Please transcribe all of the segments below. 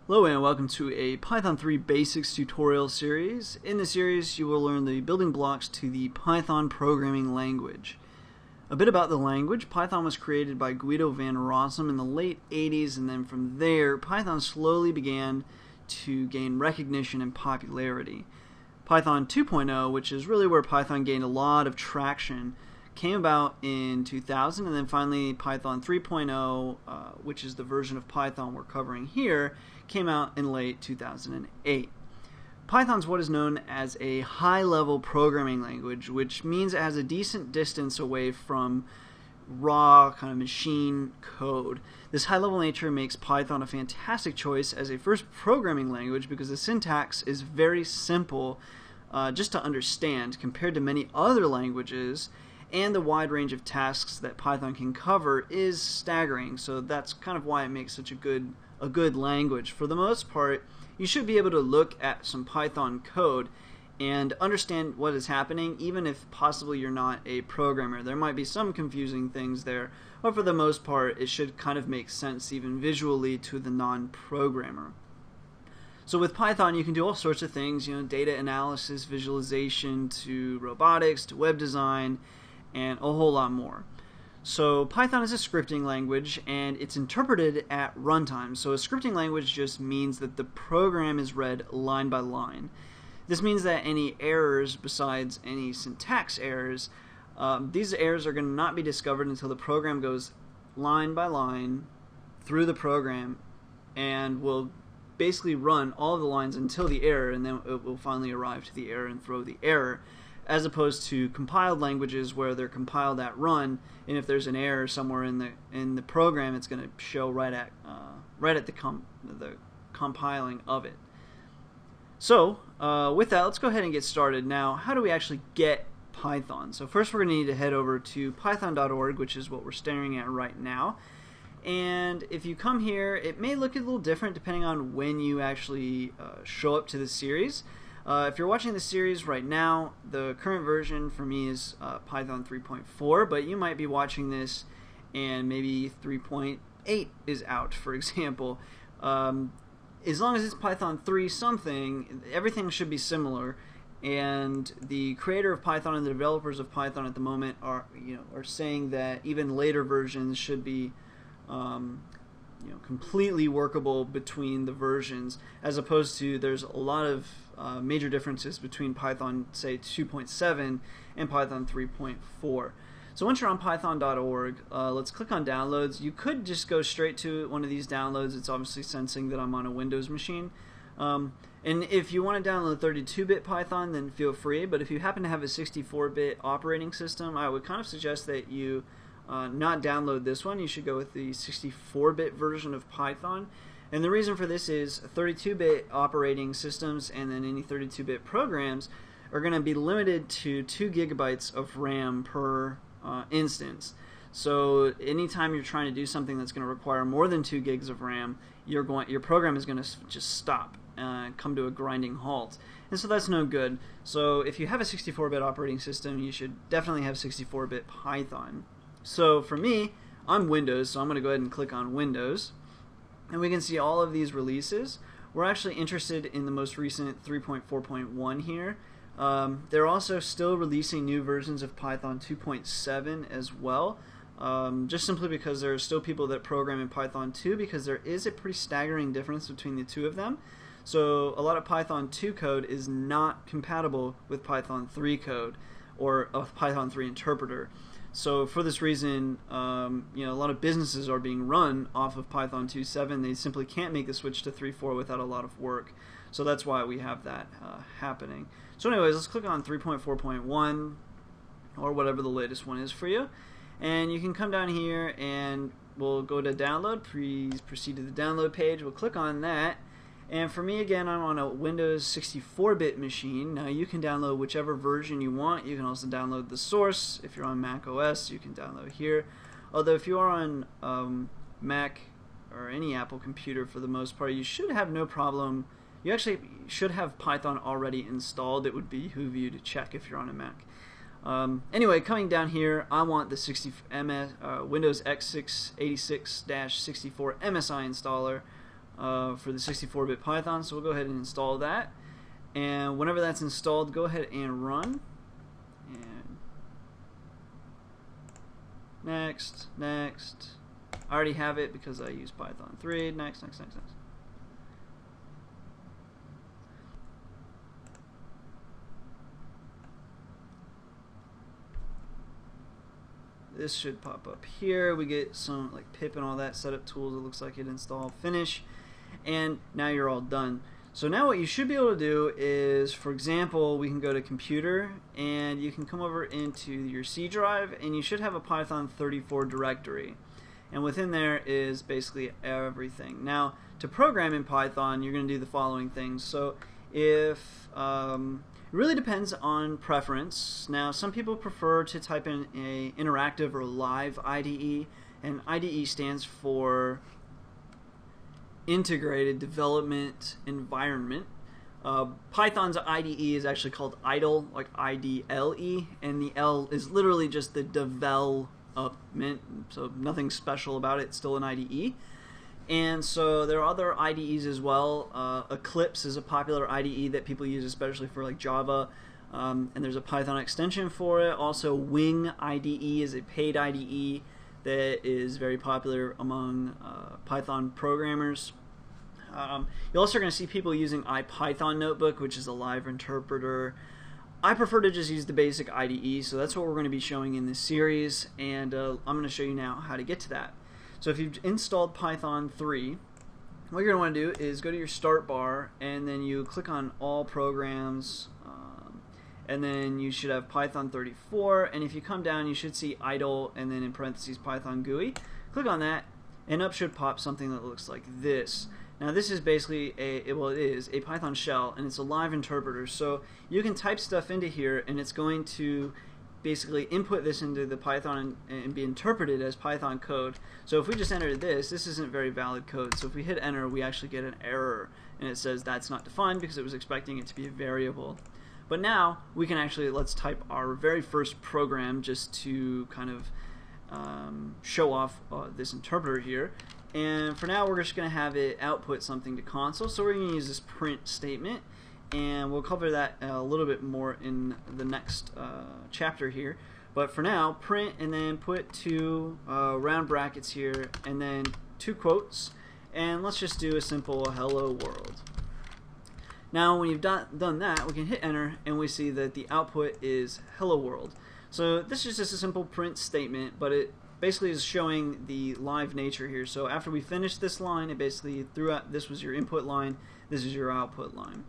Hello and welcome to a Python 3 Basics tutorial series. In this series you will learn the building blocks to the Python programming language. A bit about the language: Python was created by Guido van Rossum in the late 80s, and then from there Python slowly began to gain recognition and popularity. Python 2.0, which is really where Python gained a lot of traction, came about in 2000, and then finally Python 3.0, which is the version of Python we're covering here, came out in late 2008. Python is what is known as a high-level programming language, which means it has a decent distance away from raw kind of machine code. This high-level nature makes Python a fantastic choice as a first programming language because the syntax is very simple just to understand compared to many other languages, and the wide range of tasks that Python can cover is staggering. So that's kind of why it makes such a good language. For the most part, you should be able to look at some Python code and understand what is happening, even if possibly you're not a programmer. There might be some confusing things there, but for the most part it should kind of make sense even visually to the non-programmer. So with Python you can do all sorts of things, data analysis, visualization, to robotics, to web design, and a whole lot more. So Python is a scripting language, and it's interpreted at runtime. So a scripting language just means that the program is read line by line. This means that any errors besides any syntax errors, these errors are going to not be discovered until the program goes line by line through the program and will basically run all of the lines until the error, and then it will finally arrive to the error and throw the error, as opposed to compiled languages where they're compiled at run, and if there's an error somewhere in the program, it's going to show right at the compiling of it. So with that, let's go ahead and get started. Now, how do we actually get Python? So first we're going to need to head over to python.org, which is what we're staring at right now. And if you come here, it may look a little different depending on when you actually show up to the series. If you're watching the series right now, the current version for me is Python 3.4, but you might be watching this and maybe 3.8 is out, for example. As long as it's Python 3 something, everything should be similar, and the creator of Python and the developers of Python at the moment are saying that even later versions should be completely workable between the versions, as opposed to there's a lot of major differences between Python, say, 2.7 and Python 3.4. So once you're on python.org, let's click on downloads. You could just go straight to one of these downloads. It's obviously sensing that I'm on a Windows machine. And if you want to download 32-bit Python, then feel free. But if you happen to have a 64-bit operating system, I would kind of suggest that you not download this one. You should go with the 64-bit version of Python. And the reason for this is 32-bit operating systems and then any 32-bit programs are going to be limited to 2 gigabytes of RAM per instance. So anytime you're trying to do something that's going to require more than 2 gigs of RAM, your program is going to just stop and come to a grinding halt. And so that's no good. So if you have a 64-bit operating system, you should definitely have 64-bit Python. So for me, I'm Windows, so I'm going to go ahead and click on Windows. And we can see all of these releases. We're actually interested in the most recent 3.4.1 here. They're also still releasing new versions of Python 2.7 as well, just simply because there are still people that program in Python 2, because there is a pretty staggering difference between the two of them. So a lot of Python 2 code is not compatible with Python 3 code or a Python 3 interpreter. So for this reason, a lot of businesses are being run off of Python 2.7. They simply can't make the switch to 3.4 without a lot of work. So that's why we have that happening. So anyways, let's click on 3.4.1 or whatever the latest one is for you. And you can come down here and we'll go to download. Please proceed to the download page. We'll click on that. And for me, again, I'm on a Windows 64-bit machine. Now you can download whichever version you want. You can also download the source. If you're on Mac OS, you can download here. Although if you are on Mac or any Apple computer, for the most part, you should have no problem. You actually should have Python already installed. It would behoove you to check if you're on a Mac. Anyway, coming down here, I want the Windows x86-64 MSI installer. for the 64-bit Python, so we'll go ahead and install that. And whenever that's installed, go ahead and run. And next, next. I already have it because I use Python 3. Next, next, next, next. This should pop up here. We get some like pip and all that setup tools. It looks like it installed. Finish. And now you're all done. So now what you should be able to do is, for example, we can go to computer and you can come over into your C drive and you should have a Python 34 directory. And within there is basically everything. Now, to program in Python, you're going to do the following things. So if it really depends on preference. Now, some people prefer to type in a interactive or live IDE, and IDE stands for Integrated Development Environment. Python's IDE is actually called idle, like I-D-L-E, and the L is literally just the development, so nothing special about it. It's still an IDE. And so there are other IDEs as well. Eclipse is a popular IDE that people use, especially for like Java, and there's a Python extension for it. Also, Wing IDE is a paid IDE that is very popular among Python programmers. You're also going to see people using IPython Notebook, which is a live interpreter. I prefer to just use the basic IDE, so that's what we're going to be showing in this series, and I'm going to show you now how to get to that. So if you've installed Python 3, what you're going to want to do is go to your start bar, and then you click on All Programs, and then you should have Python 34, and if you come down you should see idle and then in parentheses Python GUI. Click on that and up should pop something that looks like this. Now this is basically it is a Python shell, and it's a live interpreter, so you can type stuff into here and it's going to basically input this into the Python and be interpreted as Python code. So if we just enter this isn't very valid code, so if we hit enter we actually get an error and it says that's not defined because it was expecting it to be a variable. But now we can actually, let's type our very first program just to kind of show off this interpreter here. And for now we're just going to have it output something to console, so we're going to use this print statement, and we'll cover that a little bit more in the next chapter here. But for now, print and then put two round brackets here and then two quotes, and let's just do a simple hello world. Now when you've done that, we can hit enter and we see that the output is hello world. So this is just a simple print statement, but it basically is showing the live nature here. So after we finish this line, it basically threw out, this was your input line, this is your output line.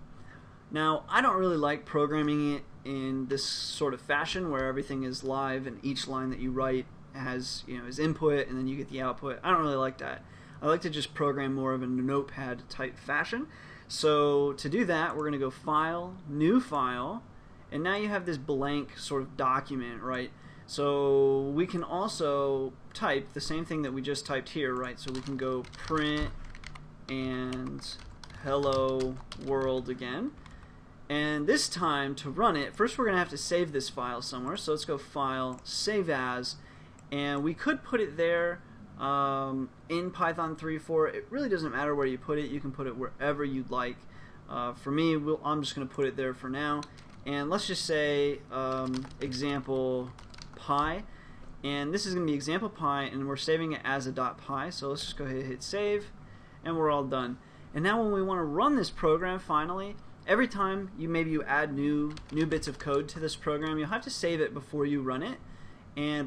Now I don't really like programming it in this sort of fashion where everything is live and each line that you write has, is input and then you get the output. I don't really like that. I like to just program more of a notepad type fashion. So to do that, we're going to go File, New File, and now you have this blank sort of document, right? So we can also type the same thing that we just typed here, right? So we can go print and hello world again. And this time to run it, first we're going to have to save this file somewhere. So let's go File, Save As, and we could put it there in Python 3.4. It really doesn't matter where you put it. You can put it wherever you'd like. For me, I'm just going to put it there for now. And let's just say example py, and this is going to be example py, and we're saving it as a .py. So let's just go ahead and hit save, and we're all done. And now when we want to run this program, finally, every time you add new bits of code to this program, you'll have to save it before you run it.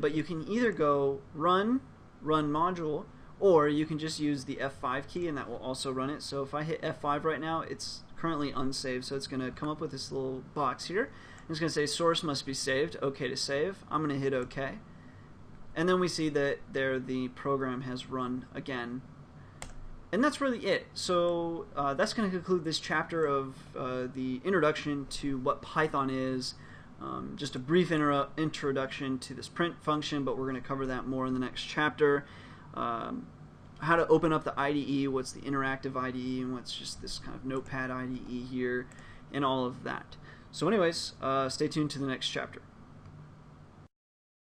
But you can either go run module, or you can just use the F5 key and that will also run it. So if I hit F5 right now, it's currently unsaved, so it's going to come up with this little box here. It's going to say source must be saved, OK to save. I'm going to hit OK, and then we see that there the program has run again. And that's really it. So that's going to conclude this chapter of the introduction to what Python is. Just a brief introduction to this print function, but we're going to cover that more in the next chapter. How to open up the IDE, what's the interactive IDE, and what's just this kind of notepad IDE here, and all of that. So anyways, stay tuned to the next chapter.